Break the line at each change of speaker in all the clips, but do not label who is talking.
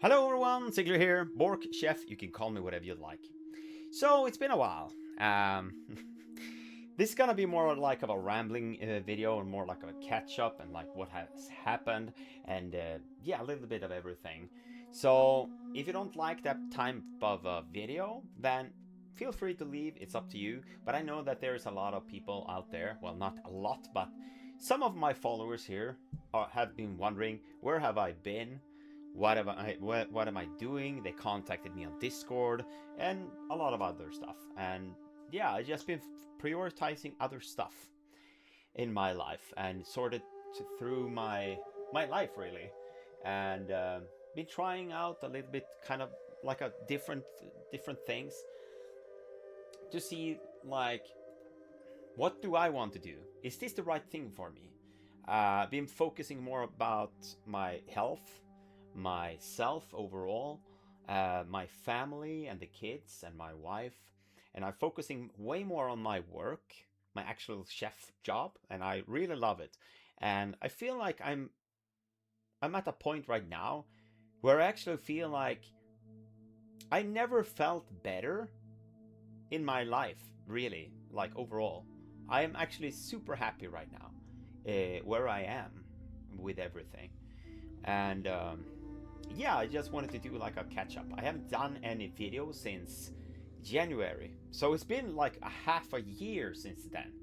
Hello everyone, Ziggler here, Borkchef, you can call me whatever you'd like. So, it's been a while. This is gonna be more like of a rambling video and more like of a catch-up and like what has happened and yeah, a little bit of everything. So, if you don't like that type of video, then feel free to leave, it's up to you. But I know that there's a lot of people out there, well not a lot, but some of my followers here have been wondering, where have I been? What am I doing? They contacted me on Discord and a lot of other stuff. And yeah, I just been prioritizing other stuff in my life and sorted through my life really, and been trying out a little bit, kind of like a different things to see like what do I want to do? Is this the right thing for me? Been focusing more about my health, myself overall, my family and the kids and my wife, and I'm focusing way more on my work, my actual chef job, and I really love it. And I feel like I'm at a point right now where I actually feel like I never felt better in my life, really, like overall. I am actually super happy right now, where I am with everything. And yeah, I just wanted to do like a catch up. I haven't done any videos since January, so it's been like a half a year since then.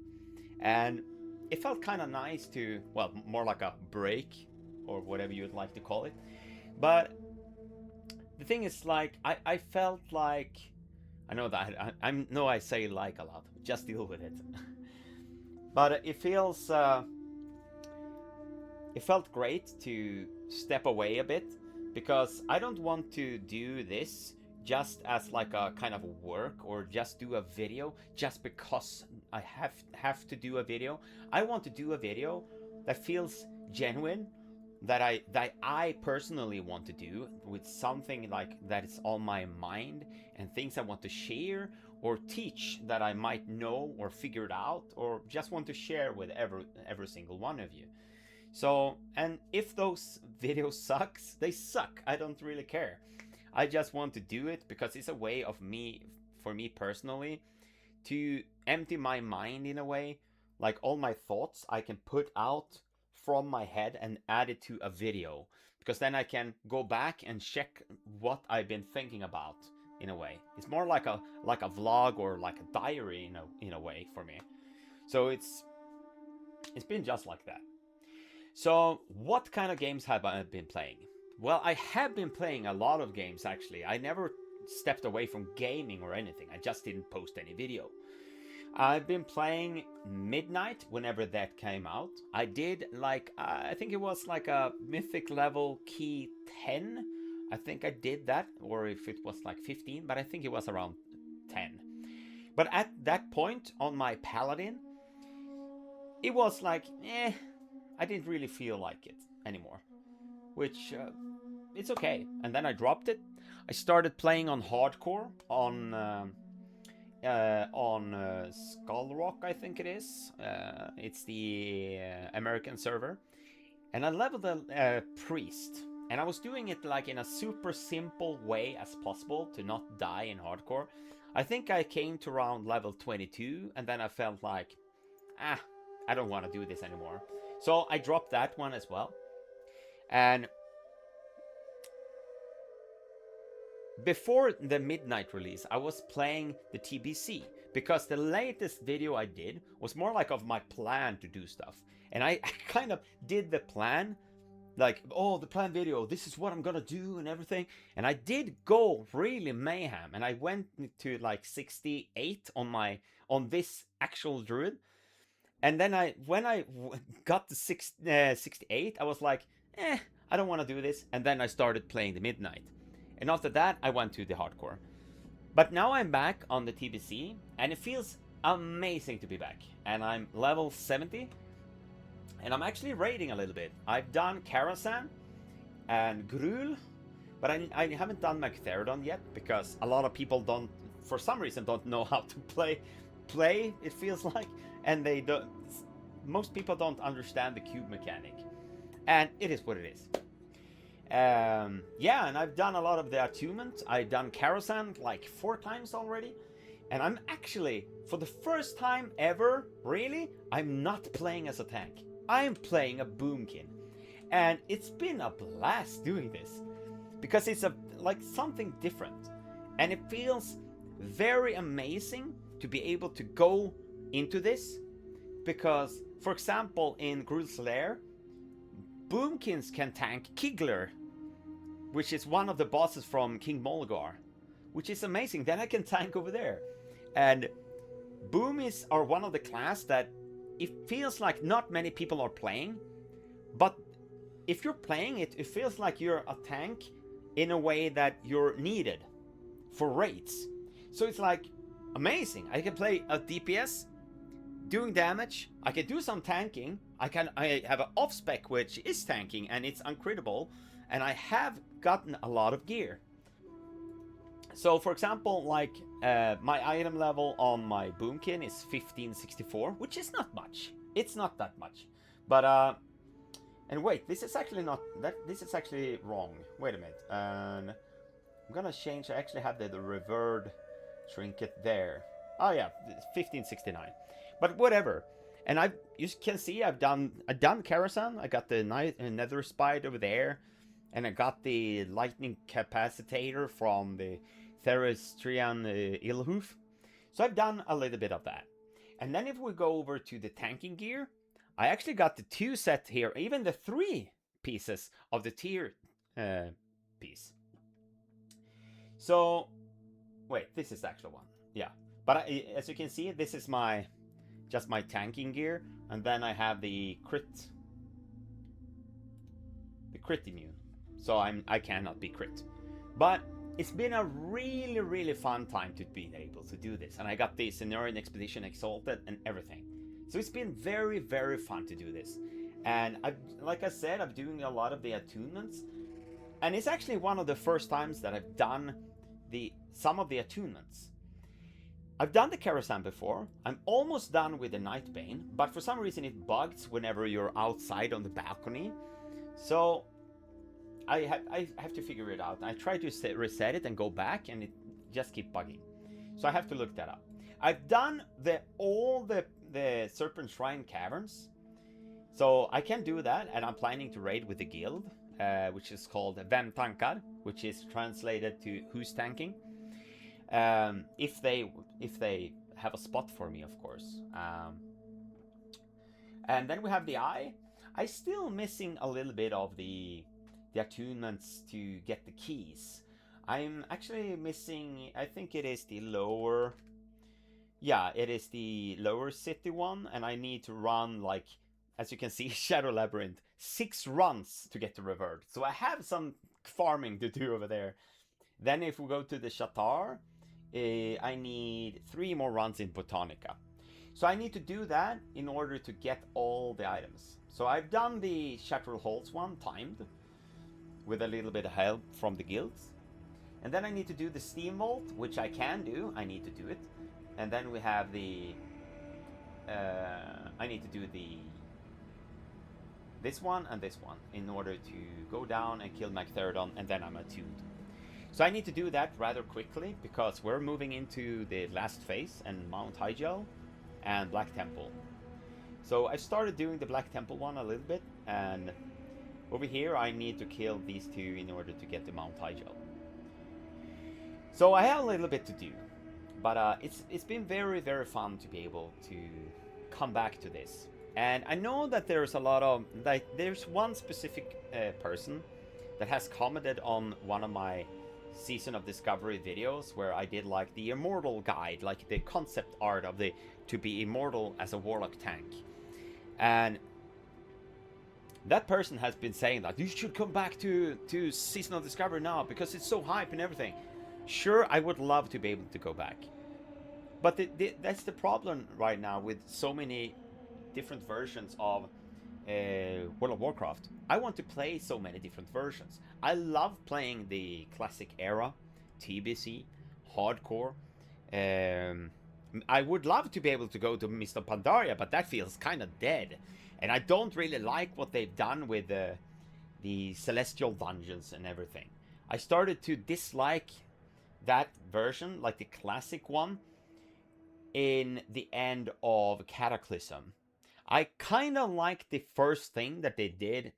And it felt kind of nice to, well, more like a break or whatever you'd like to call it. But the thing is, like, I felt like, I know that I know I say like a lot, just deal with it. But it felt great to step away a bit, because I don't want to do this just as like a kind of work or just do a video just because I have to do a video. I want to do a video that feels genuine, that I personally want to do, with something like that is on my mind and things I want to share or teach that I might know or figured out or just want to share with every single one of you. So, and if those videos sucks, they suck. I don't really care. I just want to do it because it's a way of me, for me personally, to empty my mind in a way. Like all my thoughts I can put out from my head and add it to a video, because then I can go back and check what I've been thinking about in a way. It's more like a vlog or like a diary in a way for me. So it's been just like that. So, what kind of games have I been playing? Well, I have been playing a lot of games actually. I never stepped away from gaming or anything. I just didn't post any video. I've been playing Midnight whenever that came out. I did like, I think it was like a mythic level key 10. I think I did that, or if it was like 15, but I think it was around 10. But at that point on my paladin, it was like, I didn't really feel like it anymore, which it's okay. And then I dropped it. I started playing on hardcore on Skull Rock, I think it is. It's the American server, and I leveled a priest. And I was doing it like in a super simple way as possible to not die in hardcore. I think I came to around level 22, and then I felt like, I don't want to do this anymore. So I dropped that one as well. And before the Midnight release, I was playing the TBC, because the latest video I did was more like of my plan to do stuff. And I kind of did the plan, like, oh, the plan video, this is what I'm gonna do and everything. And I did go really mayhem, and I went to like 68 on this actual druid. And then when I got to 68, I was like, I don't want to do this. And then I started playing the Midnight. And after that, I went to the hardcore. But now I'm back on the TBC, and it feels amazing to be back. And I'm level 70, and I'm actually raiding a little bit. I've done Karazhan and Grul, but I haven't done Magtheridon yet, because a lot of people don't, for some reason, don't know how to play, it feels like. And they don't, most people don't understand the cube mechanic, and it is what it is. Yeah, and I've done a lot of the attunement. I've done Karazhan like 4 times already. And I'm actually, for the first time ever, really, I'm not playing as a tank. I'm playing a boomkin. And it's been a blast doing this. Because it's like something different. And it feels very amazing to be able to go into this. Because, for example, in Gruul's Lair, boomkins can tank Kigler, which is one of the bosses from King Mulgar, which is amazing. Then I can tank over there. And boomies are one of the class that it feels like not many people are playing, but if you're playing it, it feels like you're a tank in a way that you're needed for raids. So it's like amazing. I can play a DPS doing damage. I can do some tanking. I have an off spec which is tanking and it's uncrittable, and I have gotten a lot of gear. So for example, like my item level on my boomkin is 1564, which is not much. It's not that much. But and wait, this is actually not that. This is actually wrong. Wait a minute. And I'm gonna change. I actually have the revered trinket there. Oh yeah, 1569. But whatever. And you can see I've done Karazhan. I got the Nether Spite over there, and I got the lightning capacitator from the Therestrian Ilhoof. So I've done a little bit of that. And then if we go over to the tanking gear, I actually got the 2 set here, even the 3 pieces of the tier piece. So, wait, this is the actual one. Yeah. But as you can see, this is just my tanking gear. And then I have the crit immune. So I cannot be crit. But it's been a really, really fun time to be able to do this. And I got the Cenarian Expedition Exalted and everything. So it's been very, very fun to do this. And like I said, I'm doing a lot of the attunements. And it's actually one of the first times that I've done some of the attunements. I've done the Karazhan before. I'm almost done with the Nightbane, but for some reason it bugs whenever you're outside on the balcony. So I have to figure it out. I try to reset it and go back, and it just keeps bugging. So I have to look that up. I've done all the Serpent Shrine caverns, so I can do that, and I'm planning to raid with the guild, which is called Vem Tankar, which is translated to Who's Tanking. If they have a spot for me, of course. And then we have the Eye. I'm still missing a little bit of the attunements to get the keys. I'm actually missing, I think it is the lower, yeah, it is the lower city one, and I need to run, like, as you can see, Shadow Labyrinth, 6 runs to get the revert. So I have some farming to do over there. Then if we go to the Shatar, I need 3 more runs in Botanica. So I need to do that in order to get all the items. So I've done the Shattered Halls one timed, with a little bit of help from the guilds. And then I need to do the Steam Vault, which I can do. I need to do it. And then we have the... I need to do this one and this one in order to go down and kill Magtheridon, and then I'm attuned. So I need to do that rather quickly, because we're moving into the last phase and Mount Hyjal and Black Temple. So I started doing the Black Temple one a little bit, and over here I need to kill these 2 in order to get to Mount Hyjal. So I have a little bit to do, but it's been very, very fun to be able to come back to this. And I know that there's a lot of, like, there's one specific person that has commented on one of my Season of Discovery videos where I did like the immortal guide, like the concept art of to be immortal as a warlock tank. And that person has been saying that you should come back to Season of Discovery now because it's so hype and everything. Sure, I would love to be able to go back, but that's the problem right now with so many different versions of World of Warcraft. I want to play so many different versions. I love playing the classic era, TBC, hardcore. I would love to be able to go to Mist of Pandaria, but that feels kind of dead. And I don't really like what they've done with the celestial dungeons and everything. I started to dislike that version, like the classic one, in the end of Cataclysm. I kind of like the first thing that they did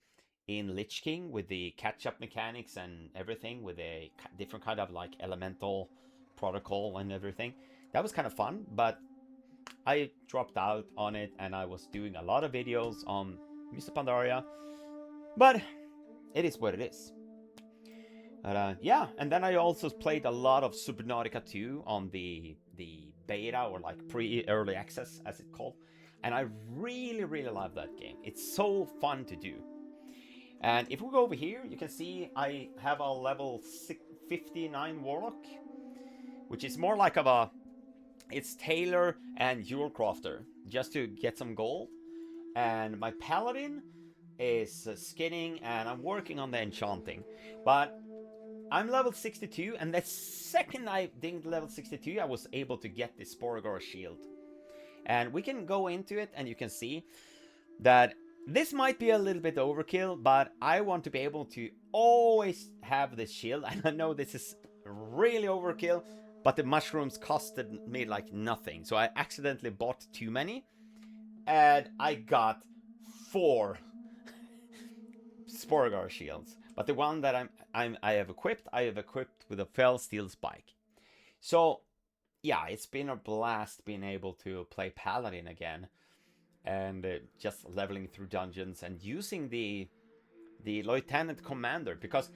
in Lich King with the catch-up mechanics and everything, with a different kind of like elemental protocol and everything. That was kind of fun, but I dropped out on it, and I was doing a lot of videos on Mr. Pandaria, but it is what it is. But yeah, and then I also played a lot of Subnautica 2 on the beta, or like pre-early access as it's called, and I really love that game. It's so fun to do. And if we go over here, you can see I have a level 59 Warlock, which is more like it's Tailor and Jewel Crafter, just to get some gold. And my Paladin is skinning, and I'm working on the enchanting. But I'm level 62, and the second I did level 62, I was able to get the Sporogor shield. And we can go into it, and you can see that this might be a little bit overkill, but I want to be able to always have this shield. And I know this is really overkill, but the mushrooms costed me like nothing. So I accidentally bought too many, and I got 4 Sporogor shields. But the one that I have equipped with a Fell Steel Spike. So yeah, it's been a blast being able to play Paladin again, and just leveling through dungeons and using the Lieutenant Commander, because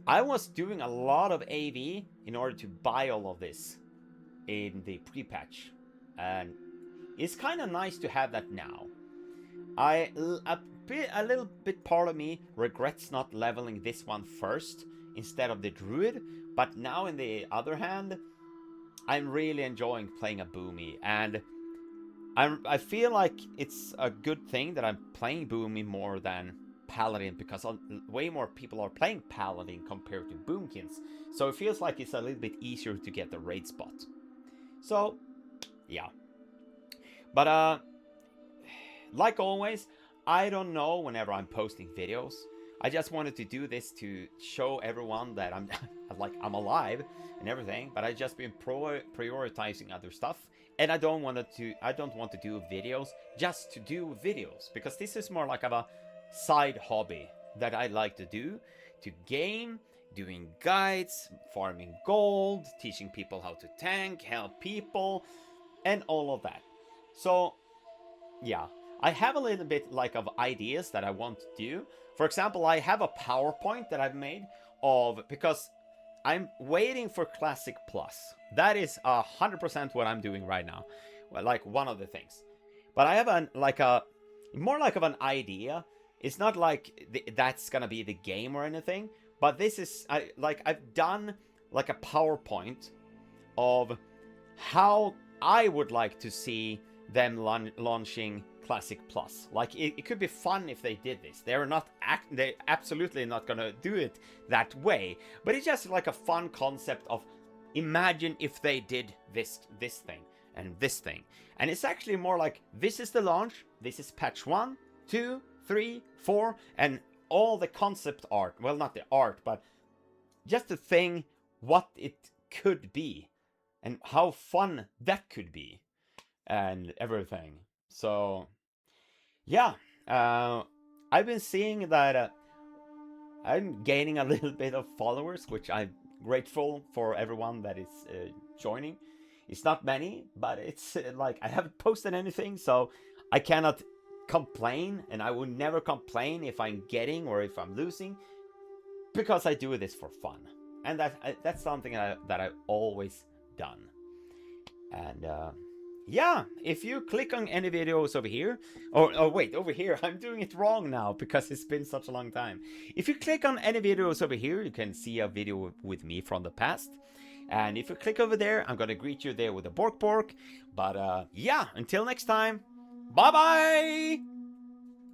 I was doing a lot of AV in order to buy all of this in the pre-patch, and it's kind of nice to have that now. A little bit part of me regrets not leveling this one first instead of the Druid, but now in the other hand, I'm really enjoying playing a Boomy, and I feel like it's a good thing that I'm playing Boomy more than Paladin, because way more people are playing Paladin compared to Boomkins. So it feels like it's a little bit easier to get the raid spot. So, yeah. But, like always, I don't know whenever I'm posting videos. I just wanted to do this to show everyone that I'm I'm alive and everything, but I just been prioritizing other stuff. And I don't want to do videos just to do videos, because this is more like a side hobby that I like to do, to game, doing guides, farming gold, teaching people how to tank, help people, and all of that. So yeah, I have a little bit like of ideas that I want to do. For example, I have a PowerPoint that I've made because I'm waiting for Classic Plus. That is 100% what I'm doing right now. Well, like one of the things. But I have more like of an idea. It's not like that's gonna be the game or anything. But this is I've done like a PowerPoint of how I would like to see them launching Classic Plus. Like it could be fun if they did this. They're absolutely not gonna do it that way, but it's just like a fun concept of imagine if they did this thing and this thing. And it's actually more like, this is the launch, this is patch 1, 2, 3, 4, and all the concept art, well, not the art, but just the thing, what it could be and how fun that could be and everything. So yeah, I've been seeing that I'm gaining a little bit of followers, which I'm grateful for everyone that is joining. It's not many, but it's like I haven't posted anything, so I cannot complain, and I will never complain if I'm getting or if I'm losing, because I do this for fun, and that's something that I've always done. And yeah, if you click on any videos over here, oh wait, over here, I'm doing it wrong now because it's been such a long time. If you click on any videos over here, you can see a video with me from the past. And if you click over there, I'm gonna greet you there with a Bork Bork. But yeah, until next time, bye bye!